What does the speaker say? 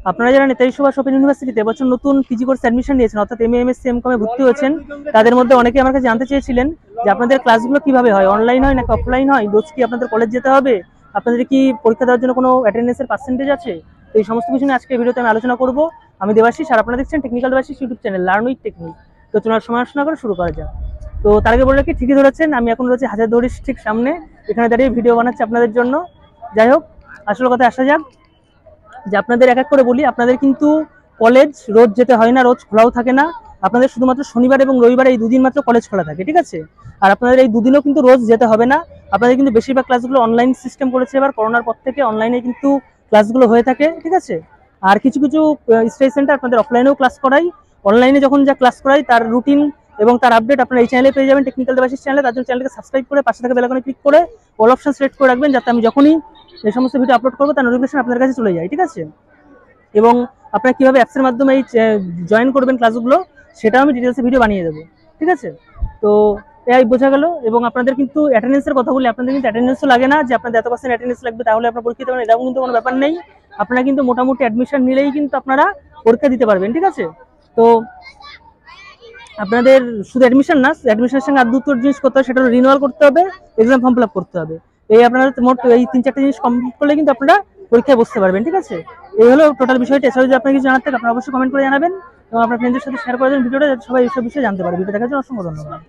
আপনারা যারা নেতাজি সুভাষ ওপেন ইউনিভার্সিটিতে এবছর নতুন পিজি কোর্স অ্যাডমিশন নিয়েছেন, অর্থাৎ এমএ, এমএসসি, এমকমে ভর্তি হয়েছেন, তাদের মধ্যে অনেকে আমার কাছে জানতে চেয়েছিলেন যে আপনাদের ক্লাসগুলো কিভাবে হয়, অনলাইন হয় নাকি অফলাইন হয়, রোজ কি আপনাদের কলেজ যেতে হবে, আপনাদের কি পরীক্ষা দেওয়ার জন্য কোনো অ্যাটেন্ডেন্সের পার্সেন্টেজ আছে। তো এই সমস্ত কিছু নিয়ে আজকে ভিডিওতে আমি আলোচনা করব। আমি দেবাশিস, আর আপনারা দেখছেন technical Debashis YouTube channel, learn with technique. তো চলার সময় আলোচনা করে শুরু করা যাক। তো তার আগে বললে কি, ঠিকই ধরেছেন, আমি এখন রয়েছে হাজারদুয়ারির ঠিক সামনে, এখানে দাঁড়িয়ে ভিডিও বানাচ্ছি আপনাদের জন্য। যাই হোক, আসল কথা আসা যাক, যে আপনাদের এক এক করে বলি। আপনাদের কিন্তু কলেজ রোজ যেতে হয় না, রোজ খোলাও থাকে না। আপনাদের শুধুমাত্র শনিবার এবং রবিবার এই দুদিন মাত্র কলেজ খোলা থাকে, ঠিক আছে। আর আপনাদের এই দুদিনও কিন্তু রোজ যেতে হবে না। আপনাদের কিন্তু বেশিরভাগ ক্লাসগুলো অনলাইন সিস্টেম করেছে এবার, করোনার পর থেকে অনলাইনে কিন্তু ক্লাসগুলো হয়ে থাকে, ঠিক আছে। আর কিছু কিছু স্টাডি সেন্টার আপনাদের অফলাইনেও ক্লাস করাই। অনলাইনে যখন যা ক্লাস করাই তার রুটিন এবং তার আপডেট আপনারা এই চ্যানেলে পেয়ে যাবেন, টেকনিক্যাল দেবাশিস চ্যানেলে। তার জন্য চ্যানেলকে সাবস্ক্রাইব করে পাশে থাকা বেল আইকনে ক্লিক করে অল অপশন সিলেক্ট করে রাখবেন, যাতে আমি যখনই এই সমস্ত ভিডিও আপলোড করবো তার নোটিফিকেশন আপনার কাছে চলে যায়, ঠিক আছে। এবং আপনারা কিভাবে অ্যাপসের মাধ্যমে এই জয়েন করবেন ক্লাসগুলো, সেটাও আমি ডিটেলসে ভিডিও বানিয়ে দেবো, ঠিক আছে। তো এই বোঝা গেল। এবং আপনাদের কিন্তু অ্যাটেন্ডেন্সের কথা বলি, আপনাদের কিন্তু অ্যাটেন্ডেন্সও লাগে না, যে আপনাদের এত পার্সেন্ট অ্যাটেন্ডেন্স লাগবে তাহলে আপনার পরীক্ষা দিতে পারেন, এরকম কিন্তু কোনো ব্যাপার নেই। আপনারা কিন্তু মোটামুটি অ্যাডমিশন নিলেই কিন্তু আপনারা পরীক্ষা দিতে পারবেন, ঠিক আছে। তো আপনাদের শুধু অ্যাডমিশন না, অ্যাডমিশনের সঙ্গে আর দুটো জিনিস করতে হবে, সেটা হলো রিনিউয়াল করতে হবে, এক্সাম ফর্ম ফিল আপ করতে হবে। এই আপনারা মোট এই 3-4টা জিনিস কমপ্লিট করলে কিন্তু আপনারা পরীক্ষায় বসতে পারবেন, ঠিক আছে। এই হলো টোটাল বিষয়টা। এছাড়াও যদি আপনার কিছু জানার থাকে আপনারা অবশ্যই কমেন্ট করে জানাবেন এবং আপনার ফ্রেন্ডদের সাথে শেয়ার করে দেবেন ভিডিওটা, যাতে সবাই এইসব বিষয়ে জানতে পারে। ভিডিও দেখার জন্য অসংখ্য ধন্যবাদ।